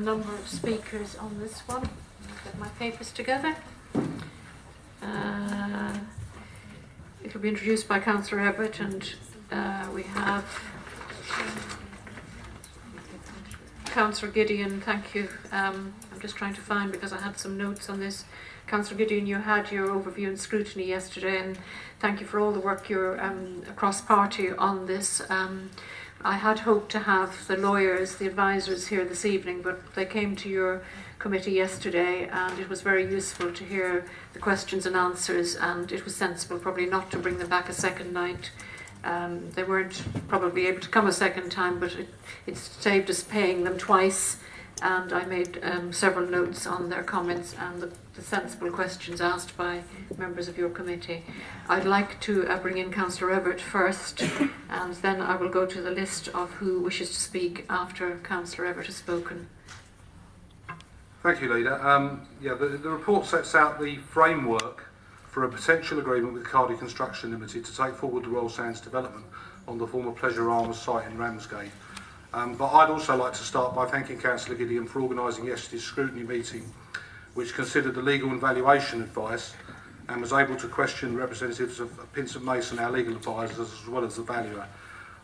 number of speakers on this one. I'll get my papers together. It will be introduced by Councillor Everett, and we have Councillor Gideon. Thank you. I'm just trying to find, because I had some notes on this. Councillor Gideon, you had your overview and scrutiny yesterday, and thank you for all the work you're across party on this. I had hoped to have the lawyers, the advisors here this evening, but they came to your committee yesterday, and it was very useful to hear the questions and answers, and it was sensible probably not to bring them back a second night. They weren't probably able to come a second time, but it saved us paying them twice, and I made several notes on their comments and the sensible questions asked by members of your committee. I'd like to bring in Councillor Everett first, and then I will go to the list of who wishes to speak after Councillor Everett has spoken. Thank you, Leader. The report sets out the framework for a potential agreement with Cardy Construction Limited to take forward the Royal Sands development on the former Pleasure Arms site in Ramsgate. But I'd also like to start by thanking Councillor Gideon for organising yesterday's scrutiny meeting, which considered the legal and valuation advice and was able to question representatives of Pinsent Mason, our legal advisors, as well as the valuer.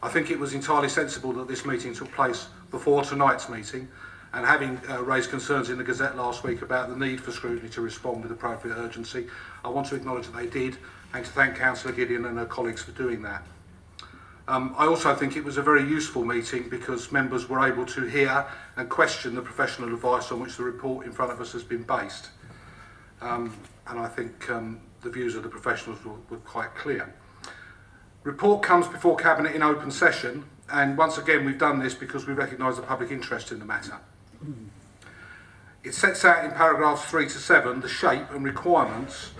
I think it was entirely sensible that this meeting took place before tonight's meeting, and having raised concerns in the Gazette last week about the need for scrutiny to respond with appropriate urgency, I want to acknowledge that they did, and to thank Councillor Gideon and her colleagues for doing that. I also think it was a very useful meeting because members were able to hear and question the professional advice on which the report in front of us has been based. And I think the views of the professionals were quite clear. Report comes before Cabinet in open session, and once again we've done this because we recognise the public interest in the matter. It sets out in paragraphs 3 to 7 the shape and requirements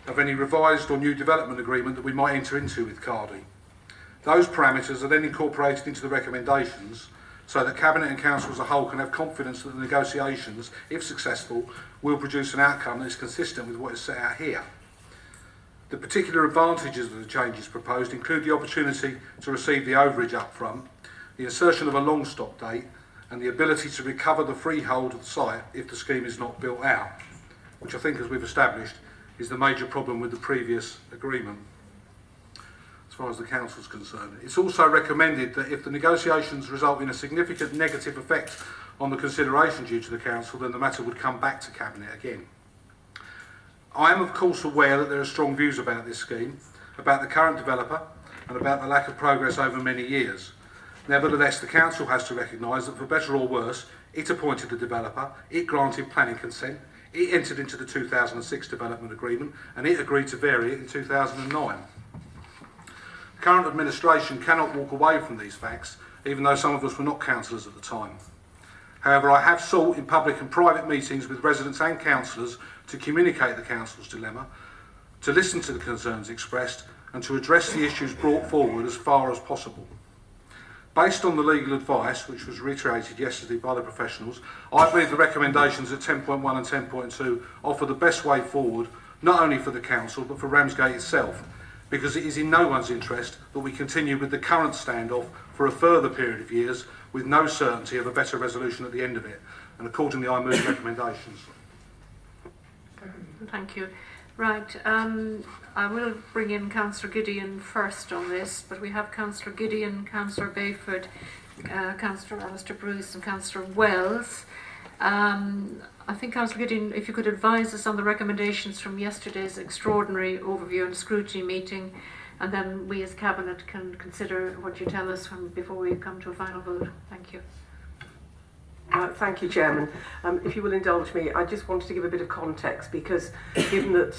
of any revised or new development agreement that we might enter into with Cardy. Those parameters are then incorporated into the recommendations so that Cabinet and Council as a whole can have confidence that the negotiations, if successful, will produce an outcome that is consistent with what is set out here. The particular advantages of the changes proposed include the opportunity to receive the overage upfront, the insertion of a long stop date, and the ability to recover the freehold of the site if the scheme is not built out, which I think, as we've established, is the major problem with the previous agreement. As far as the Council is concerned. It's also recommended that if the negotiations result in a significant negative effect on the consideration due to the Council, then the matter would come back to Cabinet again. I am of course aware that there are strong views about this scheme, about the current developer, and about the lack of progress over many years. Nevertheless, the Council has to recognise that for better or worse, it appointed the developer, it granted planning consent, it entered into the 2006 development agreement, and it agreed to vary it in 2009. Current administration cannot walk away from these facts, even though some of us were not councillors at the time. However, I have sought in public and private meetings with residents and councillors to communicate the Council's dilemma, to listen to the concerns expressed, and to address the issues brought forward as far as possible. Based on the legal advice, which was reiterated yesterday by the professionals, I believe the recommendations at 10.1 and 10.2 offer the best way forward, not only for the Council, but for Ramsgate itself, because it is in no one's interest that we continue with the current standoff for a further period of years with no certainty of a better resolution at the end of it. And accordingly, I move recommendations. Thank you. Right, I will bring in Councillor Gideon first on this, but we have Councillor Gideon, Councillor Bayford, Councillor Alistair Bruce and Councillor Wells. I think, Councillor Gideon, if you could advise us on the recommendations from yesterday's extraordinary overview and scrutiny meeting, and then we as Cabinet can consider what you tell us before we come to a final vote. Thank you. Thank you, Chairman. If you will indulge me, I just wanted to give a bit of context because given that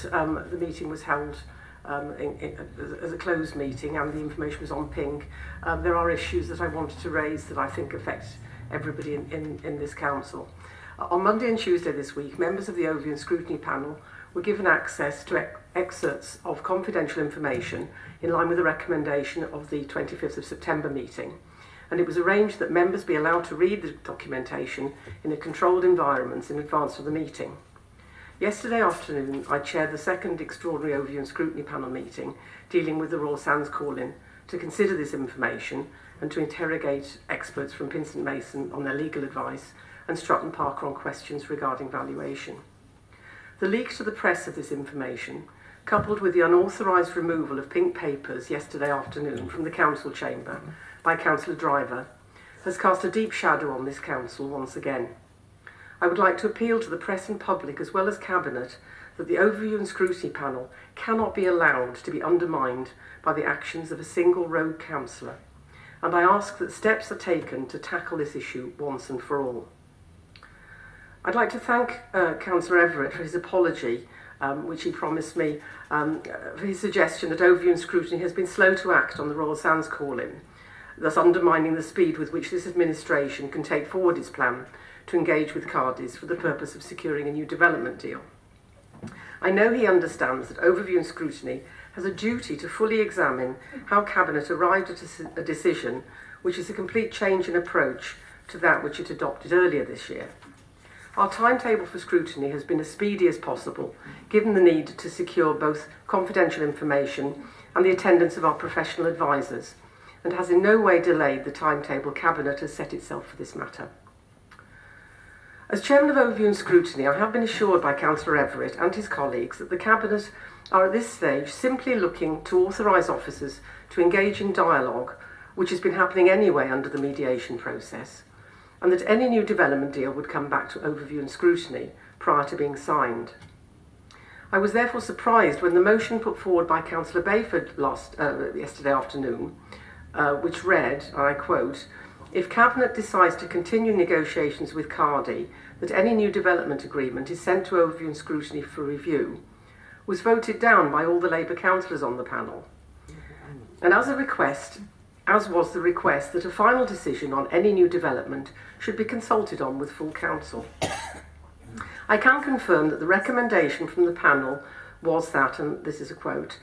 the meeting was held as a closed meeting and the information was on ping, there are issues that I wanted to raise that I think affect everybody in this Council. On Monday and Tuesday this week, members of the Overview and Scrutiny Panel were given access to excerpts of confidential information in line with the recommendation of the 25th of September meeting. And it was arranged that members be allowed to read the documentation in a controlled environment in advance of the meeting. Yesterday afternoon, I chaired the second Extraordinary Overview and Scrutiny Panel meeting dealing with the Royal Sands call-in to consider this information and to interrogate experts from Pinsent Mason on their legal advice and Stratton Parker on questions regarding valuation. The leak to the press of this information, coupled with the unauthorised removal of pink papers yesterday afternoon from the council chamber by Councillor Driver, has cast a deep shadow on this council once again. I would like to appeal to the press and public as well as Cabinet that the overview and scrutiny panel cannot be allowed to be undermined by the actions of a single rogue councillor, and I ask that steps are taken to tackle this issue once and for all. I'd like to thank Councillor Everett for his apology, which he promised me, for his suggestion that overview and scrutiny has been slow to act on the Royal Sands call-in, thus undermining the speed with which this administration can take forward its plan to engage with Cardi's for the purpose of securing a new development deal. I know he understands that overview and scrutiny has a duty to fully examine how Cabinet arrived at a decision which is a complete change in approach to that which it adopted earlier this year. Our timetable for scrutiny has been as speedy as possible, given the need to secure both confidential information and the attendance of our professional advisors, and has in no way delayed the timetable Cabinet has set itself for this matter. As Chairman of Overview and Scrutiny, I have been assured by Councillor Everett and his colleagues that the Cabinet are at this stage simply looking to authorise officers to engage in dialogue, which has been happening anyway under the mediation process, and that any new development deal would come back to Overview and Scrutiny prior to being signed. I was therefore surprised when the motion put forward by Councillor Bayford yesterday afternoon, which read, and I quote, "If Cabinet decides to continue negotiations with Cardi, that any new development agreement is sent to Overview and Scrutiny for review," was voted down by all the Labour councillors on the panel. And as was the request that a final decision on any new development should be consulted on with full council. I can confirm that the recommendation from the panel was that, and this is a quote,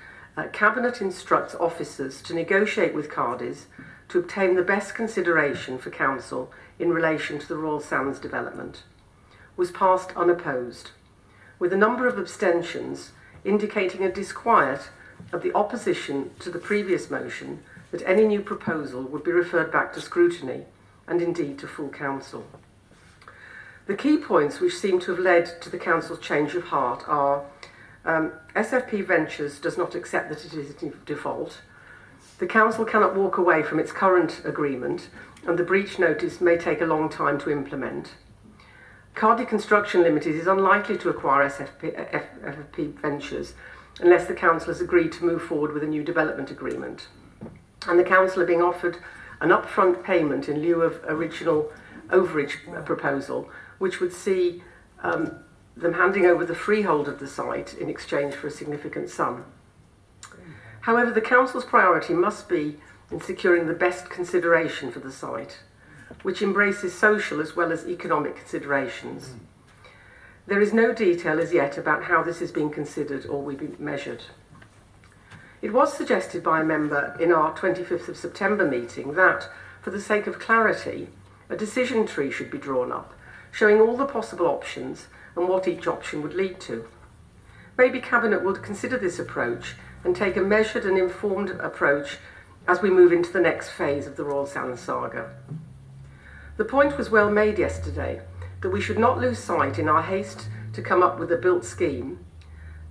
"Cabinet instructs officers to negotiate with Cardi's to obtain the best consideration for council in relation to the Royal Sands development," was passed unopposed, with a number of abstentions indicating a disquiet of the opposition to the previous motion that any new proposal would be referred back to scrutiny and indeed to full council. The key points which seem to have led to the council's change of heart are SFP Ventures does not accept that it is in default, the council cannot walk away from its current agreement and the breach notice may take a long time to implement, Cardi Construction Limited is unlikely to acquire SFP Ventures unless the council has agreed to move forward with a new development agreement, and the council are being offered an upfront payment in lieu of original overage proposal, which would see them handing over the freehold of the site in exchange for a significant sum. However, the council's priority must be in securing the best consideration for the site, which embraces social as well as economic considerations. There is no detail as yet about how this is being considered or will be measured. It was suggested by a member in our 25th of September meeting that, for the sake of clarity, a decision tree should be drawn up, showing all the possible options and what each option would lead to. Maybe Cabinet would consider this approach and take a measured and informed approach as we move into the next phase of the Royal Sands saga. The point was well made yesterday that we should not lose sight in our haste to come up with a built scheme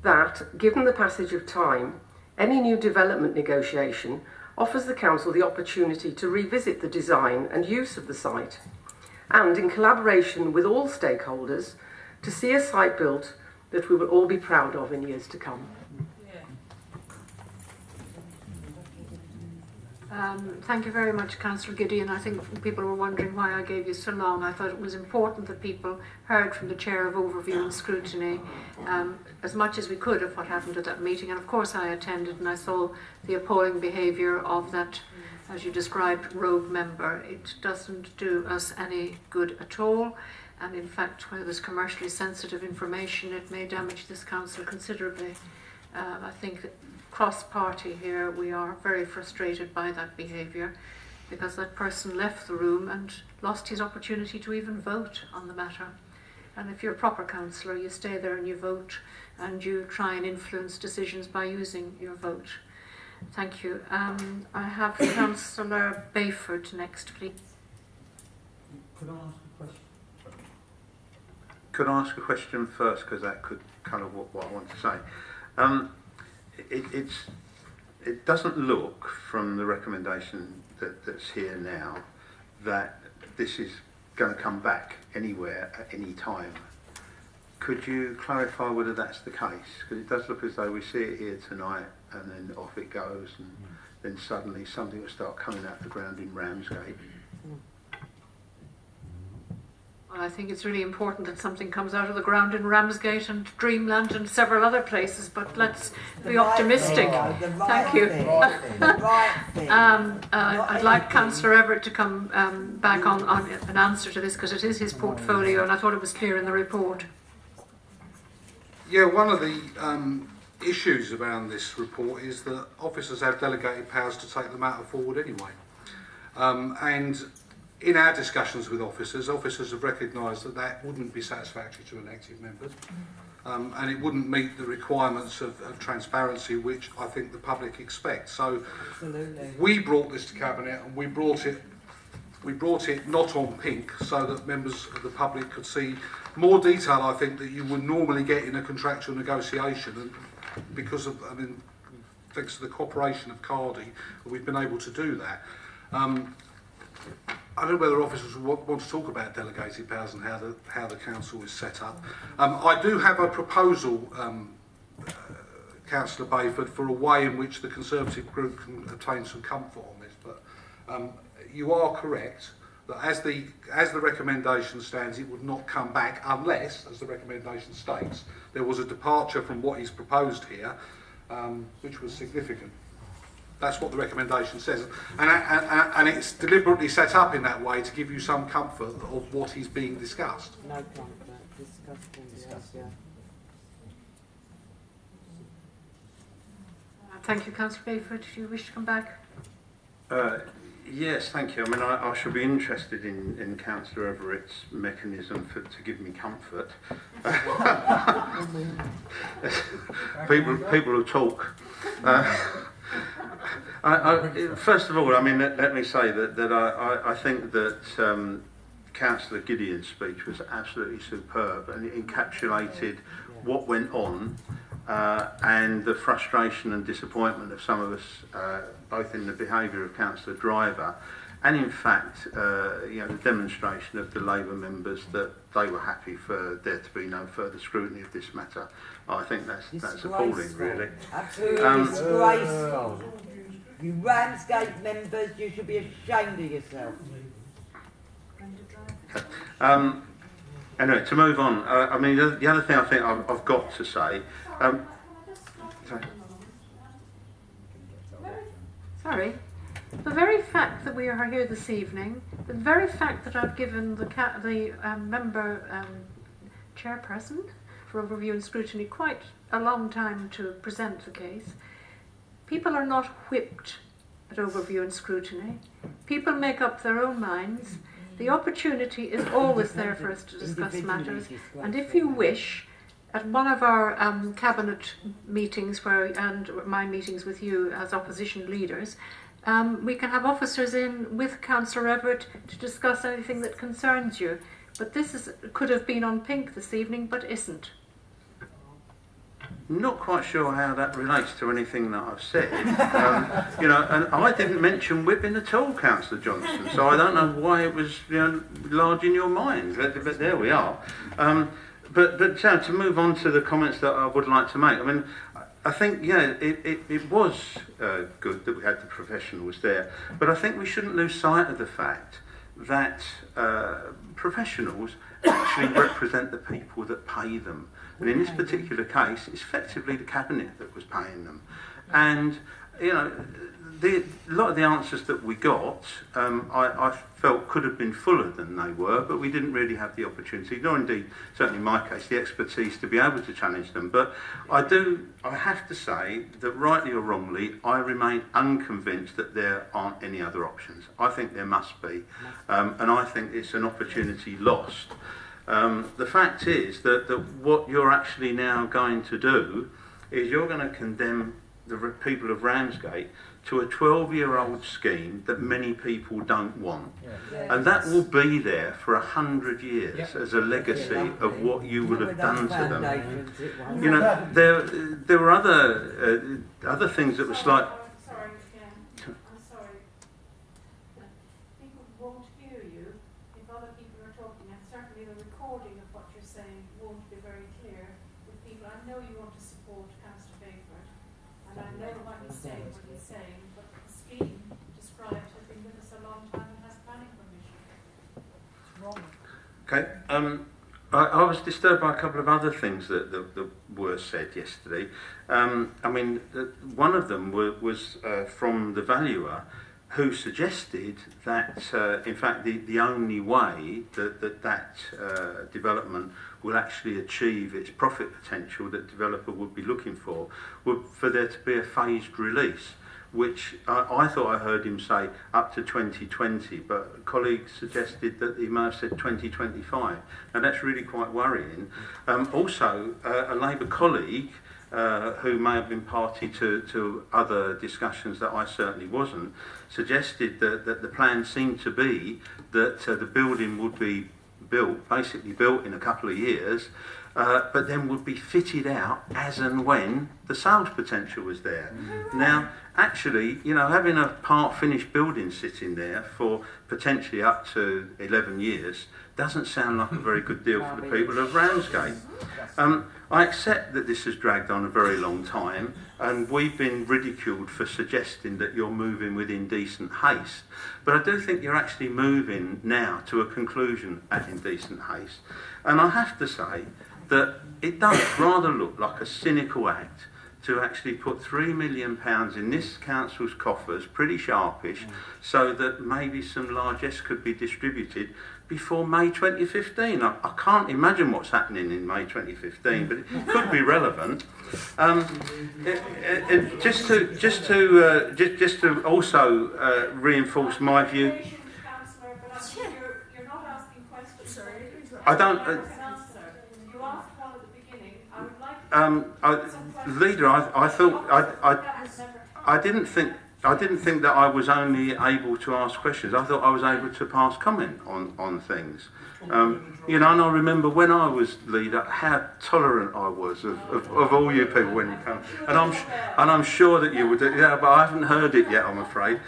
that, given the passage of time, any new development negotiation offers the council the opportunity to revisit the design and use of the site, and in collaboration with all stakeholders, to see a site built that we will all be proud of in years to come. Thank you very much, Councillor Gideon. I think people were wondering why I gave you so long. I thought it was important that people heard from the Chair of Overview and Scrutiny as much as we could of what happened at that meeting. And of course I attended and I saw the appalling behaviour of that, as you described, rogue member. It doesn't do us any good at all. And in fact, where there's commercially sensitive information, it may damage this council considerably. I think that cross-party here, we are very frustrated by that behaviour because that person left the room and lost his opportunity to even vote on the matter. And if you're a proper councillor, you stay there and you vote and you try and influence decisions by using your vote. Thank you. I have Councillor Bayford next, please. Could I ask a question? Could I ask a question first, because that could kind of what I want to say. It doesn't look from the recommendation that's here now that this is going to come back anywhere at any time. Could you clarify whether that's the case? Because it does look as though we see it here tonight and then off it goes, and then suddenly something will start coming out the ground in Ramsgate. Well, I think it's really important that something comes out of the ground in Ramsgate and Dreamland and several other places, but let's be optimistic. Thank you. I'd like Councillor Everett to come back on an answer to this, because it is his portfolio and I thought it was clear in the report. Yeah, one of the issues around this report is that officers have delegated powers to take the matter forward anyway. And in our discussions with officers have recognised that that wouldn't be satisfactory to elected members, and it wouldn't meet the requirements of transparency which I think the public expects. So we brought this to Cabinet, and we brought it not on pink, so that members of the public could see more detail, I think, that you would normally get in a contractual negotiation. And because of, thanks to the cooperation of Cardi, we've been able to do that. I don't know whether officers want to talk about delegated powers and how the council is set up. I do have a proposal, Councillor Bayford, for a way in which the Conservative group can obtain some comfort on this. But you are correct that as the recommendation stands, it would not come back unless, as the recommendation states, there was a departure from what is proposed here, which was significant. That's what the recommendation says, and it's deliberately set up in that way to give you some comfort of what is being discussed. No comfort, disgusting. Thank you, Councillor Bayford. Do you wish to come back? Yes, thank you. I mean, I shall be interested in Councillor Everett's mechanism to give me comfort. people who talk. First of all, I mean, let me say that I think that Councillor Gideon's speech was absolutely superb, and it encapsulated what went on and the frustration and disappointment of some of us, both in the behaviour of Councillor Driver and in fact the demonstration of the Labour members that they were happy for there to be no further scrutiny of this matter. I think that's appalling, really. Absolutely disgraceful. You Ramsgate members, you should be ashamed of yourself. Anyway, to move on, I mean, the other thing I think I've got to say... Sorry. The very fact that we are here this evening, the very fact that I've given the member chairperson for overview and scrutiny quite a long time to present the case, people are not whipped at overview and scrutiny. People make up their own minds. The opportunity is always there for us to discuss matters, and if you wish, at one of our cabinet meetings and my meetings with you as opposition leaders, we can have officers in with Councillor Everett to discuss anything that concerns you. But this could have been on pink this evening, but isn't. I'm not quite sure how that relates to anything that I've said. And I didn't mention whipping at all, Councillor Johnson, so I don't know why it was large in your mind, but there we are. But to move on to the comments that I would like to make, I mean, I think, it was good that we had the professionals there, but I think we shouldn't lose sight of the fact that professionals actually represent the people that pay them. And in this particular case, it's effectively the Cabinet that was paying them. And, a lot of the answers that we got, I felt could have been fuller than they were, but we didn't really have the opportunity, nor indeed, certainly in my case, the expertise to be able to challenge them. But I have to say that rightly or wrongly, I remain unconvinced that there aren't any other options. I think there must be, and I think it's an opportunity lost. The fact is that what you're actually now going to do is you're going to condemn the people of Ramsgate to a 12-year-old scheme that many people don't want. And that will be there for 100 years as a legacy of what you would have done to them. You know, there were other things that were slight. Won't hear you if other people are talking, and certainly the recording of what you're saying won't be very clear with people. I know you want to support Councillor Bayford, and I know what he's saying, but the scheme described has been with us a long time and has planning permission. Wrong. Okay. I was disturbed by a couple of other things that were said yesterday. I mean, one of them was from the valuer, who suggested that, in fact, the only way that development will actually achieve its profit potential that developer would be looking for would for there to be a phased release, which I thought I heard him say up to 2020, but colleagues suggested that he may have said 2025. Now that's really quite worrying. Also, a Labour colleague who may have been party to other discussions that I certainly wasn't, suggested that the plan seemed to be that the building would be basically built in a couple of years, but then would be fitted out as and when the sales potential was there. Now, actually, you know, having a part-finished building sitting there for potentially up to 11 years doesn't sound like a very good deal for the people of Ramsgate. I accept that this has dragged on a very long time, and we've been ridiculed for suggesting that you're moving with indecent haste. But I do think you're actually moving now to a conclusion at indecent haste. And I have to say that it does rather look like a cynical act to actually put £3 million in this council's coffers, pretty sharpish, so that maybe some largesse could be distributed before May 2015. I can't imagine what's happening in May 2015, but it could be relevant. Just to also reinforce my view. You're not asking questions. I don't. You asked one at the beginning. I would like. Leader, I thought I didn't think that I was only able to ask questions. I thought I was able to pass comment on things. You know, and I remember when I was leader how tolerant I was of all you people when you come, and I'm sure that you would do. Yeah, but I haven't heard it yet, I'm afraid.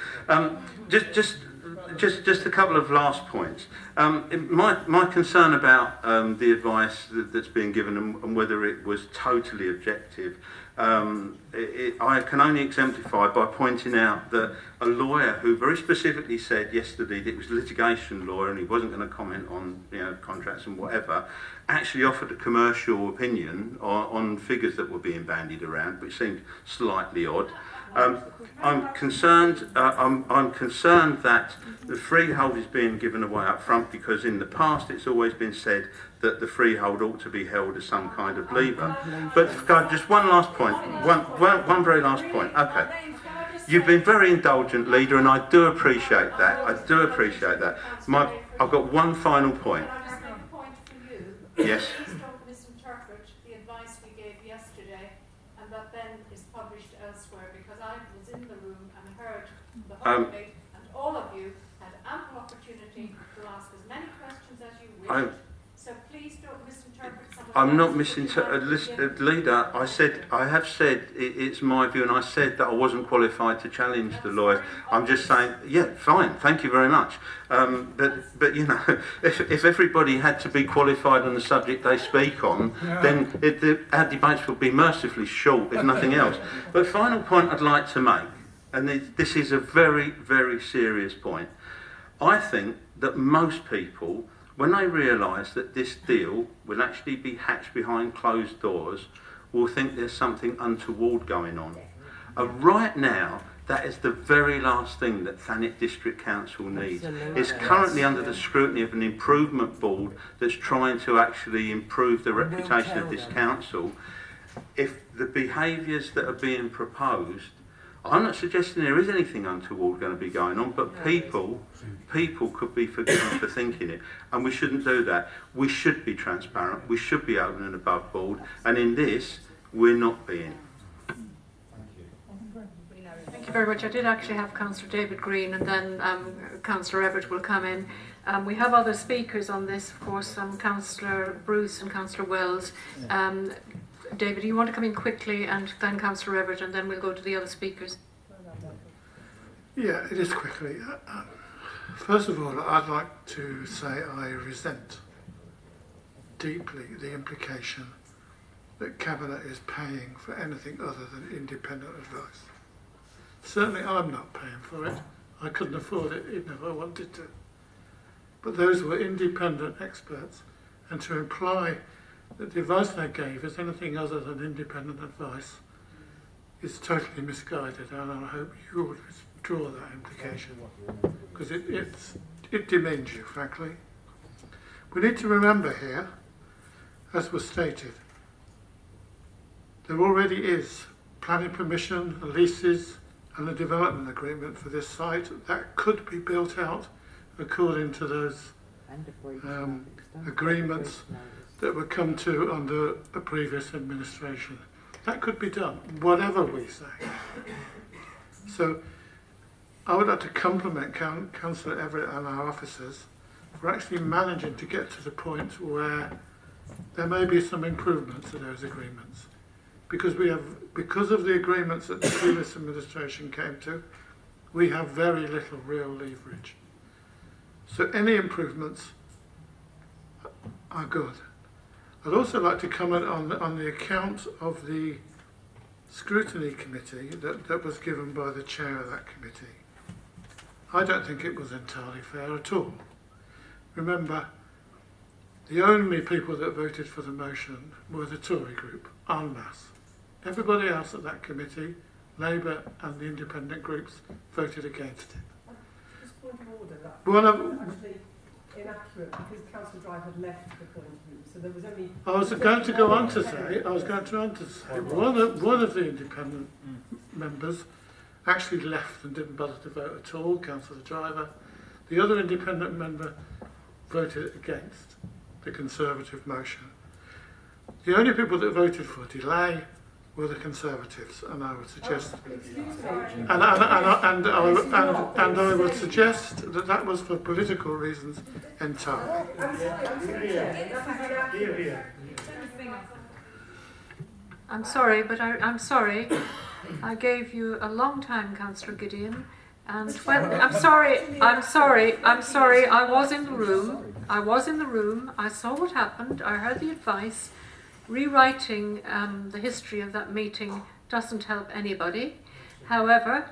Just a couple of last points. My concern about the advice that's being given and whether it was totally objective, I can only exemplify by pointing out that a lawyer who very specifically said yesterday that it was a litigation lawyer and he wasn't going to comment on, you know, contracts and whatever, actually offered a commercial opinion on figures that were being bandied around, which seemed slightly odd. I'm concerned that the freehold is being given away up front because in the past it's always been said that the freehold ought to be held as some kind of lever. But just one last point, one very last point. Okay, you've been very indulgent, leader, and I do appreciate that. I've got one final point. Can I just make a point for you? Yes. Please don't misinterpret the advice we gave yesterday and that then is published elsewhere, because I was in the room and heard the whole debate, and all of you had ample opportunity to ask as many questions as you wished. So please don't misinterpret some of the I'm not leader. I have said it's my view, and I said that I wasn't qualified to challenge the lawyers. I'm just saying, yeah, fine, thank you very much. But you know, if everybody had to be qualified on the subject they speak on, then our debates would be mercifully short, if nothing else. But final point I'd like to make, and this is a very, very serious point. I think that most people, when they realise that this deal will actually be hatched behind closed doors, will think there's something untoward going on. Right now, that is the very last thing that Thanet District Council needs. It's currently under the scrutiny of an improvement board that's trying to actually improve the reputation of this council. If the behaviours that are being proposed, I'm not suggesting there is anything untoward going to be going on, but people could be forgiven for thinking it, and we shouldn't do that. We should be transparent, we should be open and above board, and in this, we're not being. Thank you very much. I did actually have Councillor David Green, and then Councillor Everett will come in. We have other speakers on this, of course, Councillor Bruce and Councillor Wells. David, do you want to come in quickly, and then Councillor Everett, and then we'll go to the other speakers? Yeah, it is quickly. First of all, I'd like to say I resent deeply the implication that Cabinet is paying for anything other than independent advice. Certainly I'm not paying for it. I couldn't afford it even if I wanted to. But those were independent experts, and to imply that the advice they gave is anything other than independent advice is totally misguided, and I hope you will withdraw that implication, because it demeans you, frankly. We need to remember here, as was stated, there already is planning permission, leases and a development agreement for this site that could be built out according to those agreements that were come to under a previous administration. That could be done, whatever we say. So I would like to compliment Councillor Everett and our officers for actually managing to get to the point where there may be some improvements to those agreements. Because of the agreements that the previous administration came to, we have very little real leverage. So any improvements are good. I'd also like to comment on the account of the scrutiny committee that was given by the chair of that committee. I don't think it was entirely fair at all. Remember, the only people that voted for the motion were the Tory group, en masse. Everybody else at that committee, Labour and the independent groups, voted against it. Just point of order, that One of, actually inaccurate, because Councillor Drive had left the polling booth, so there was only... I was going to go on to say, one of the independent members actually left and didn't bother to vote at all, Councillor Driver. The other independent member voted against the Conservative motion. The only people that voted for delay were the Conservatives, and I would suggest, and I would suggest that was for political reasons entirely. I'm sorry, but I'm sorry. I gave you a long time, Councillor Gideon, and when I'm sorry. I was in the room. I saw what happened. I heard the advice. Rewriting the history of that meeting doesn't help anybody. However,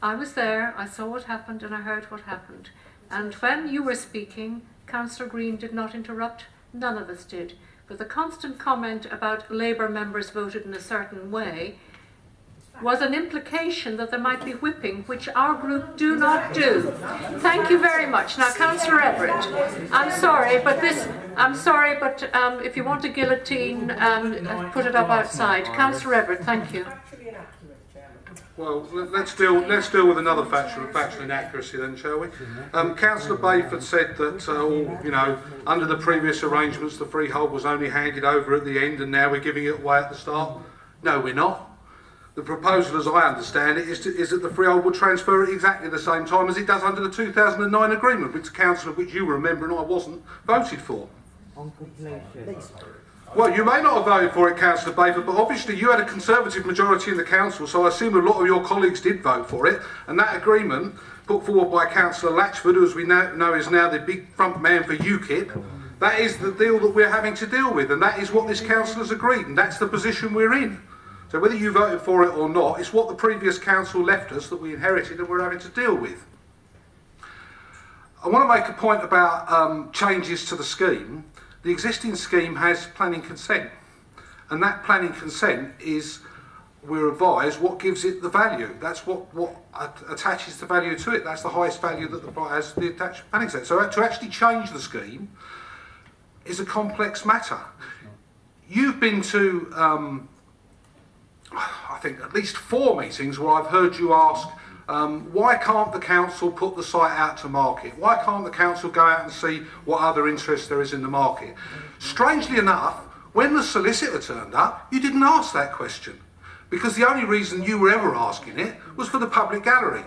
I was there, I saw what happened, and I heard what happened. And when you were speaking, Councillor Green did not interrupt, none of us did. But the constant comment about Labour members voted in a certain way was an implication that there might be whipping, which our group do not do. Thank you very much. Now, Councillor Everett, I'm sorry, but if you want a guillotine, put it up outside. Councillor Everett, thank you. Well, let's deal with another factual inaccuracy then, shall we? Councillor Bayford said that, under the previous arrangements, the freehold was only handed over at the end, and now we're giving it away at the start. No, we're not. The proposal, as I understand it, is that the freehold will transfer at exactly the same time as it does under the 2009 agreement, which the council of which you were a member and I wasn't, voted for. On completion. Well, you may not have voted for it, Councillor Bayford, but obviously you had a Conservative majority in the council, so I assume a lot of your colleagues did vote for it, and that agreement, put forward by Councillor Latchford, who as we know is now the big front man for UKIP, that is the deal that we're having to deal with, and that is what this council has agreed, and that's the position we're in. So whether you voted for it or not, it's what the previous council left us that we inherited and we're having to deal with. I want to make a point about changes to the scheme. The existing scheme has planning consent, and that planning consent is, we're advised, what gives it the value. That's what attaches the value to it. That's the highest value that has the attached planning consent. So to actually change the scheme is a complex matter. You've been to I think at least 4 meetings where I've heard you ask, why can't the council put the site out to market? Why can't the council go out and see what other interest there is in the market? Strangely enough, when the solicitor turned up, you didn't ask that question. because the only reason you were ever asking it was for the public gallery.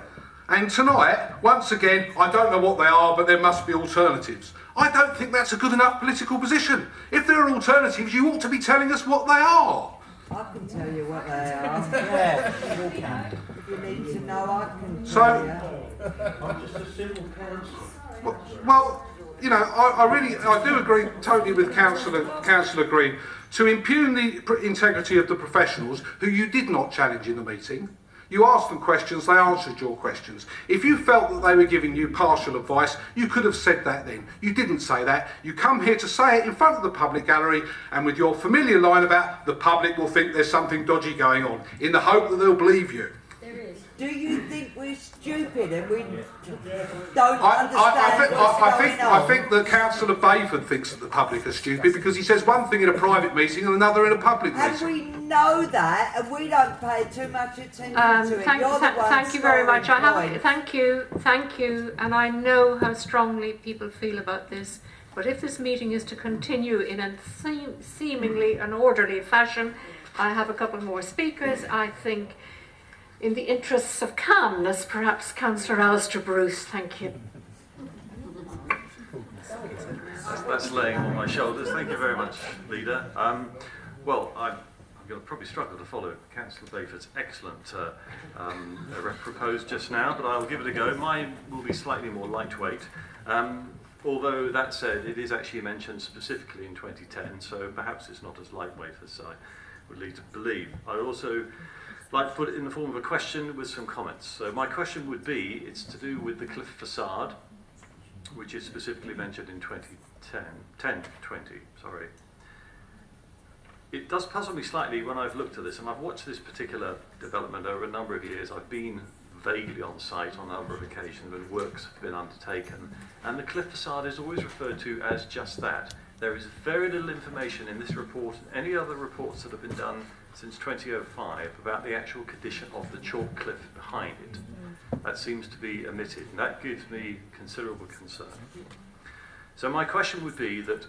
And tonight, once again, I don't know what they are, but there must be alternatives. I don't think that's a good enough political position. If there are alternatives, you ought to be telling us what they are. I can tell you what they are. Yeah, you can. If you need to know, I can tell you. I'm just a civil councillor. Well, you know, I do agree totally with Councillor Green to impugn the integrity of the professionals who you did not challenge in the meeting. You asked them questions, they answered your questions. If you felt that they were giving you partial advice, you could have said that then. You didn't say that. You come here to say it in front of the public gallery, and with your familiar line about the public will think there's something dodgy going on, in the hope that they'll believe you. Do you think we're stupid and we don't understand what's going on? I think that Councillor Bayford thinks that the public are stupid because he says one thing in a private meeting and another in a public And meeting. we know that, and we don't pay too much attention to it. Thank you very much. Thank you, and I know how strongly people feel about this. But if this meeting is to continue in a seemingly an orderly fashion, I have a couple more speakers. I think, in the interests of calmness, perhaps Councillor Alistair Bruce. Thank you. That's laying on my shoulders. Thank you very much, Leader. Well, I'm going to probably struggle to follow Councillor Bayford's excellent proposed just now, but I'll give it a go. Mine will be slightly more lightweight. Although, that said, it is actually mentioned specifically in 2010, so perhaps it's not as lightweight as I would lead to believe. I also like to put it in the form of a question with some comments. So my question would be, it's to do with the cliff facade, which is specifically mentioned in 1020, sorry. It does puzzle me slightly when I've looked at this, and I've watched this particular development over a number of years. I've been vaguely on site on a number of occasions when works have been undertaken, and the cliff facade is always referred to as just that. There is very little information in this report and any other reports that have been done since 2005 about the actual condition of the chalk cliff behind it. That seems to be omitted, and that gives me considerable concern. So my question would be that